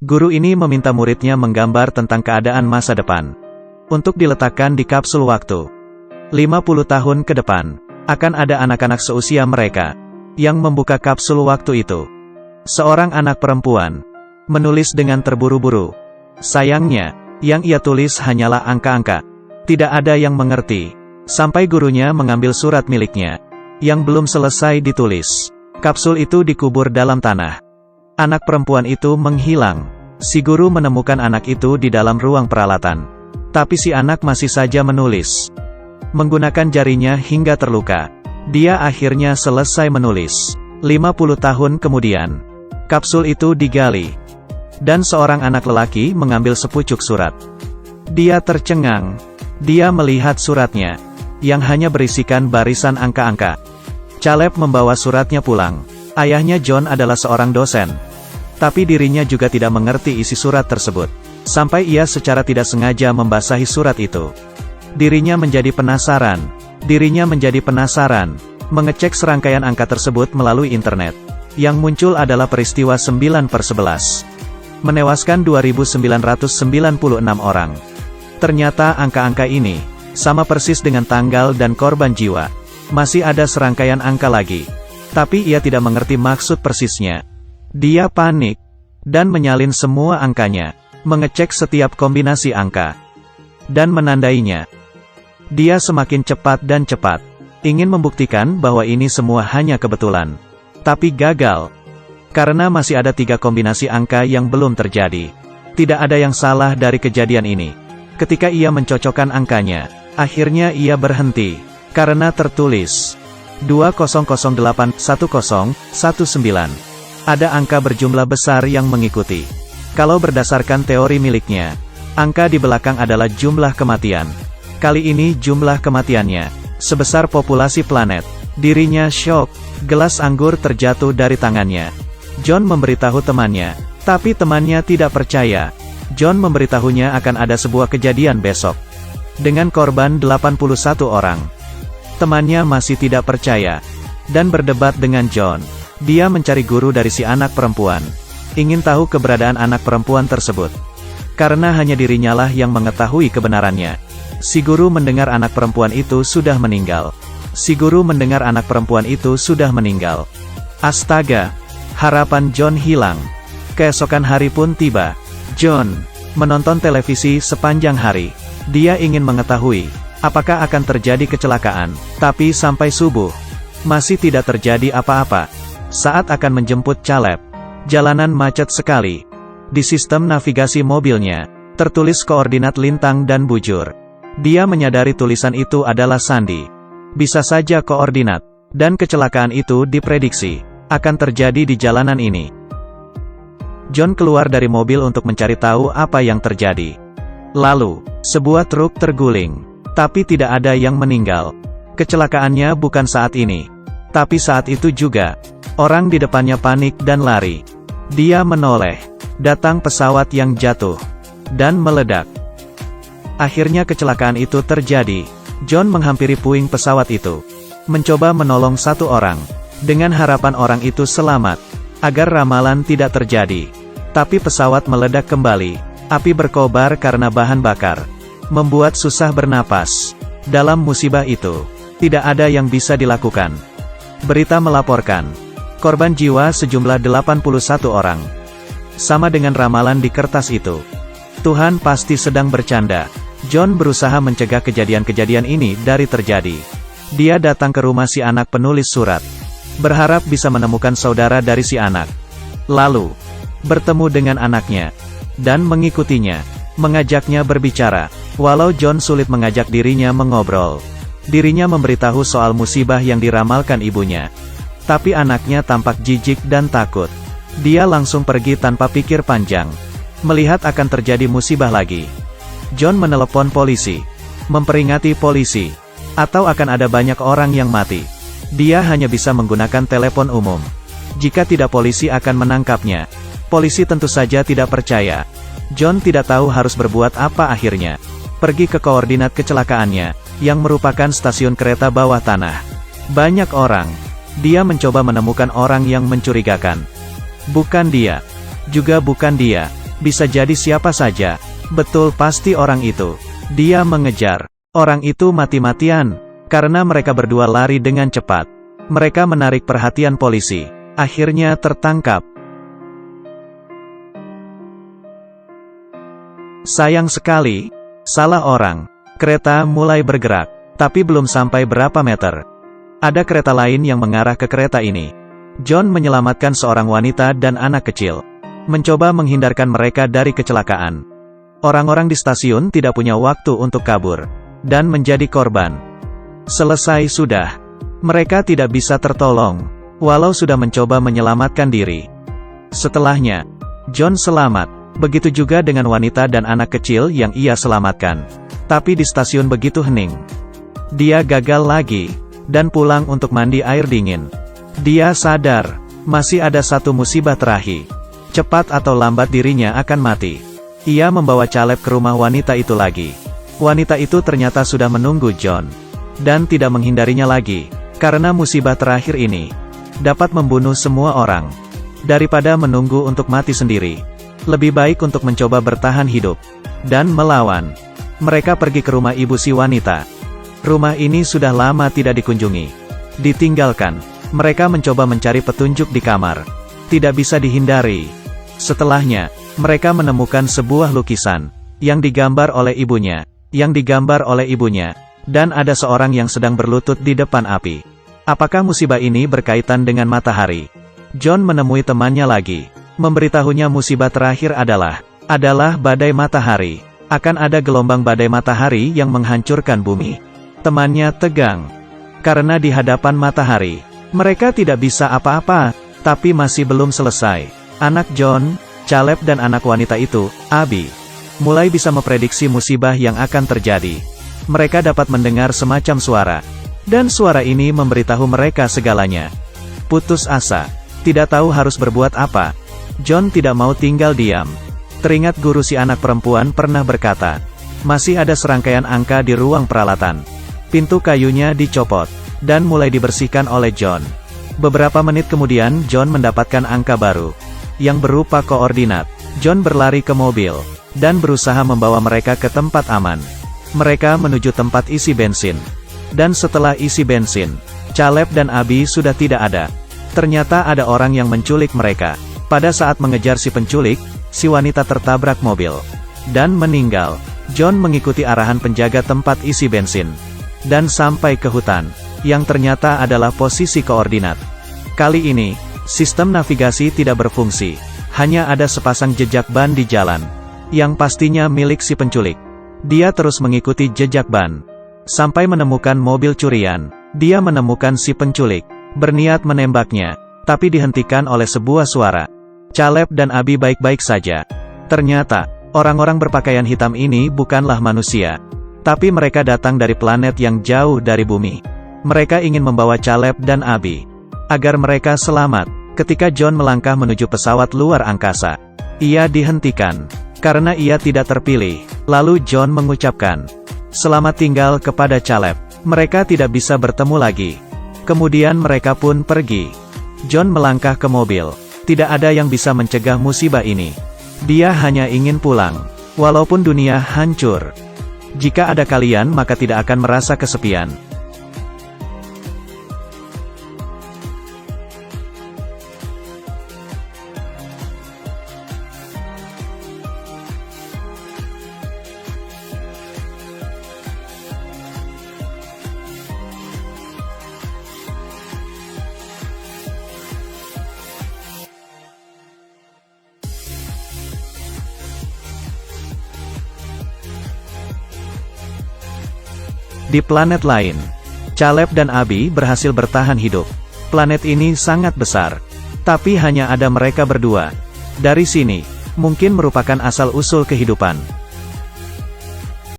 Guru ini meminta muridnya menggambar tentang keadaan masa depan. Untuk diletakkan di kapsul waktu. 50 tahun ke depan, akan ada anak-anak seusia mereka, yang membuka kapsul waktu itu. Seorang anak perempuan, menulis dengan terburu-buru. Sayangnya, yang ia tulis hanyalah angka-angka. Tidak ada yang mengerti. Sampai gurunya mengambil surat miliknya, yang belum selesai ditulis. Kapsul itu dikubur dalam tanah. Anak perempuan itu menghilang. Si guru menemukan anak itu di dalam ruang peralatan. Tapi si anak masih saja menulis. Menggunakan jarinya hingga terluka. Dia akhirnya selesai menulis. 50 tahun kemudian, kapsul itu digali. Dan seorang anak lelaki mengambil sepucuk surat. Dia tercengang. Dia melihat suratnya, yang hanya berisikan barisan angka-angka. Caleb membawa suratnya pulang. Ayahnya John adalah seorang dosen. Tapi dirinya juga tidak mengerti isi surat tersebut. Sampai ia secara tidak sengaja membasahi surat itu. Dirinya menjadi penasaran. Mengecek serangkaian angka tersebut melalui internet. Yang muncul adalah peristiwa 9/11. Menewaskan 2.996 orang. Ternyata angka-angka ini, sama persis dengan tanggal dan korban jiwa. Masih ada serangkaian angka lagi. Tapi ia tidak mengerti maksud persisnya. Dia panik, dan menyalin semua angkanya, mengecek setiap kombinasi angka, dan menandainya. Dia semakin cepat dan cepat, ingin membuktikan bahwa ini semua hanya kebetulan. Tapi gagal, karena masih ada 3 kombinasi angka yang belum terjadi. Tidak ada yang salah dari kejadian ini. Ketika ia mencocokkan angkanya, akhirnya ia berhenti, karena tertulis 20081019. Ada angka berjumlah besar yang mengikuti. Kalau berdasarkan teori miliknya, angka di belakang adalah jumlah kematian. Kali ini jumlah kematiannya sebesar populasi planet. Dirinya syok, gelas anggur terjatuh dari tangannya. John memberitahu temannya, tapi temannya tidak percaya. John memberitahunya akan ada sebuah kejadian besok, dengan korban 81 orang. Temannya masih tidak percaya, dan berdebat dengan John. Dia mencari guru dari si anak perempuan. Ingin tahu keberadaan anak perempuan tersebut. Karena hanya dirinya lah yang mengetahui kebenarannya. Si guru mendengar anak perempuan itu sudah meninggal. Astaga! Harapan John hilang. Keesokan hari pun tiba. John menonton televisi sepanjang hari. Dia ingin mengetahui apakah akan terjadi kecelakaan. Tapi sampai subuh, masih tidak terjadi apa-apa. Saat akan menjemput Caleb, jalanan macet sekali. Di sistem navigasi mobilnya, tertulis koordinat lintang dan bujur. Dia menyadari tulisan itu adalah sandi. Bisa saja koordinat, dan kecelakaan itu diprediksi akan terjadi di jalanan ini. John keluar dari mobil untuk mencari tahu apa yang terjadi. Lalu, sebuah truk terguling, tapi tidak ada yang meninggal. Kecelakaannya bukan saat ini, tapi saat itu juga. Orang di depannya panik dan lari. Dia menoleh. Datang pesawat yang jatuh dan meledak. Akhirnya kecelakaan itu terjadi. John menghampiri puing pesawat itu, mencoba menolong satu orang, dengan harapan orang itu selamat, agar ramalan tidak terjadi. Tapi pesawat meledak kembali. Api berkobar karena bahan bakar, membuat susah bernapas. Dalam musibah itu, tidak ada yang bisa dilakukan. Berita melaporkan korban jiwa sejumlah 81 orang. Sama dengan ramalan di kertas itu. Tuhan pasti sedang bercanda. John berusaha mencegah kejadian-kejadian ini dari terjadi. Dia datang ke rumah si anak penulis surat, berharap bisa menemukan saudara dari si anak. Lalu, bertemu dengan anaknya, dan mengikutinya, mengajaknya berbicara. Walau John sulit mengajak dirinya mengobrol. Dirinya memberitahu soal musibah yang diramalkan ibunya. Tapi anaknya tampak jijik dan takut. Dia langsung pergi tanpa pikir panjang. Melihat akan terjadi musibah lagi. John menelepon polisi, memperingati polisi, atau akan ada banyak orang yang mati. Dia hanya bisa menggunakan telepon umum. Jika tidak polisi akan menangkapnya. Polisi tentu saja tidak percaya. John tidak tahu harus berbuat apa akhirnya. Pergi ke koordinat kecelakaannya, yang merupakan stasiun kereta bawah tanah. Banyak orang. Dia mencoba menemukan orang yang mencurigakan. Bukan dia. Juga bukan dia. Bisa jadi siapa saja. Betul, pasti orang itu. Dia mengejar. Orang itu mati-matian. Karena mereka berdua lari dengan cepat. Mereka menarik perhatian polisi. Akhirnya tertangkap. Sayang sekali. Salah orang. Kereta mulai bergerak. Tapi belum sampai berapa meter. Ada kereta lain yang mengarah ke kereta ini. John menyelamatkan seorang wanita dan anak kecil. Mencoba menghindarkan mereka dari kecelakaan. Orang-orang di stasiun tidak punya waktu untuk kabur. Dan menjadi korban. Selesai sudah. Mereka tidak bisa tertolong. Walau sudah mencoba menyelamatkan diri. Setelahnya, John selamat. Begitu juga dengan wanita dan anak kecil yang ia selamatkan. Tapi di stasiun begitu hening. Dia gagal lagi. Dan pulang untuk mandi air dingin. Dia sadar. Masih ada satu musibah terakhir. Cepat atau lambat dirinya akan mati. Ia membawa Caleb ke rumah wanita itu lagi. Wanita itu ternyata sudah menunggu John. Dan tidak menghindarinya lagi. Karena musibah terakhir ini dapat membunuh semua orang. Daripada menunggu untuk mati sendiri. Lebih baik untuk mencoba bertahan hidup. Dan melawan. Mereka pergi ke rumah ibu si wanita. Rumah ini sudah lama tidak dikunjungi. Ditinggalkan. Mereka mencoba mencari petunjuk di kamar. Tidak bisa dihindari. Setelahnya, mereka menemukan sebuah lukisan, yang digambar oleh ibunya, dan ada seorang yang sedang berlutut di depan api. Apakah musibah ini berkaitan dengan matahari? John menemui temannya lagi, memberitahunya musibah terakhir adalah badai matahari. Akan ada gelombang badai matahari yang menghancurkan bumi. Temannya tegang, karena di hadapan matahari, mereka tidak bisa apa-apa, tapi masih belum selesai. Anak John, Caleb dan anak wanita itu, Abby, mulai bisa memprediksi musibah yang akan terjadi. Mereka dapat mendengar semacam suara. Dan suara ini memberitahu mereka segalanya. Putus asa. Tidak tahu harus berbuat apa. John tidak mau tinggal diam. Teringat guru si anak perempuan pernah berkata, masih ada serangkaian angka di ruang peralatan. Pintu kayunya dicopot, dan mulai dibersihkan oleh John. Beberapa menit kemudian John mendapatkan angka baru. Yang berupa koordinat. John berlari ke mobil, dan berusaha membawa mereka ke tempat aman. Mereka menuju tempat isi bensin. Dan setelah isi bensin, Caleb dan Abby sudah tidak ada. Ternyata ada orang yang menculik mereka. Pada saat mengejar si penculik, si wanita tertabrak mobil. Dan meninggal. John mengikuti arahan penjaga tempat isi bensin. Dan sampai ke hutan. Yang ternyata adalah posisi koordinat. Kali ini, sistem navigasi tidak berfungsi. Hanya ada sepasang jejak ban di jalan. Yang pastinya milik si penculik. Dia terus mengikuti jejak ban. Sampai menemukan mobil curian. Dia menemukan si penculik. Berniat menembaknya. Tapi dihentikan oleh sebuah suara. Caleb dan Abby baik-baik saja. Ternyata, orang-orang berpakaian hitam ini bukanlah manusia. Tapi mereka datang dari planet yang jauh dari bumi. Mereka ingin membawa Caleb dan Abby agar mereka selamat. Ketika John melangkah menuju pesawat luar angkasa, ia dihentikan karena ia tidak terpilih. Lalu John mengucapkan selamat tinggal kepada Caleb. Mereka tidak bisa bertemu lagi. Kemudian mereka pun pergi. John melangkah ke mobil. Tidak ada yang bisa mencegah musibah ini. Dia hanya ingin pulang. Walaupun dunia hancur. Jika ada kalian maka tidak akan merasa kesepian. Di planet lain, Caleb dan Abby berhasil bertahan hidup. Planet ini sangat besar, tapi hanya ada mereka berdua. Dari sini, mungkin merupakan asal-usul kehidupan.